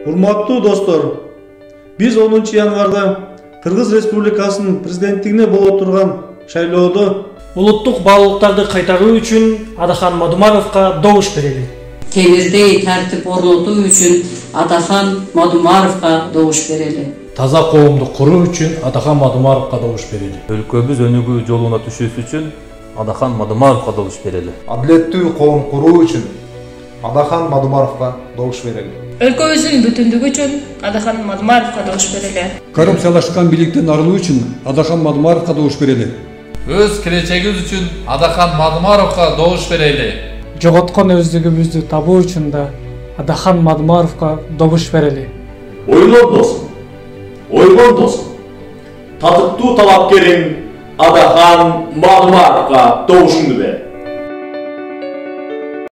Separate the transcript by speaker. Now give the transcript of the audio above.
Speaker 1: Урматтуу достор, биз 10 январда Кыргыз Республикасынын президенттигине боло турган шайлоодо
Speaker 2: улуттук баалуулуктарды кайтаруу үчүн Адахан Мадумаровго добуш берели.
Speaker 3: Кемирдей тартип орнотуу үчүн Адахан Мадумаровго добуш берели.
Speaker 4: Таза коомду куруу үчүн Адахан Мадумаровго добуш берели.
Speaker 5: Өлкөбүз өнүгүү жолуна түшүүсү үчүн Адахан Мадумаровго добуш берели.
Speaker 6: Адилеттүү коом куруу үчүн Адахан Мадумаровго добуш берели.
Speaker 7: Өлкөбүздүн бүтүндүгү үчүн Адахан Мадумаровго добуш берели.
Speaker 8: Коррупциялашкан бийликтен арылуу үчүн Адахан Мадумаровго добуш берели.
Speaker 9: Өз келечегибиз үчүн Адахан Мадумаровго добуш берели.
Speaker 2: Жоготкон өздүгүбүздү табуу үчүн да Адахан Мадумаровго добуш берели.
Speaker 10: Ойгон досум, татыктуу талапкерим Адахан Мадумаровго добушуңду бер.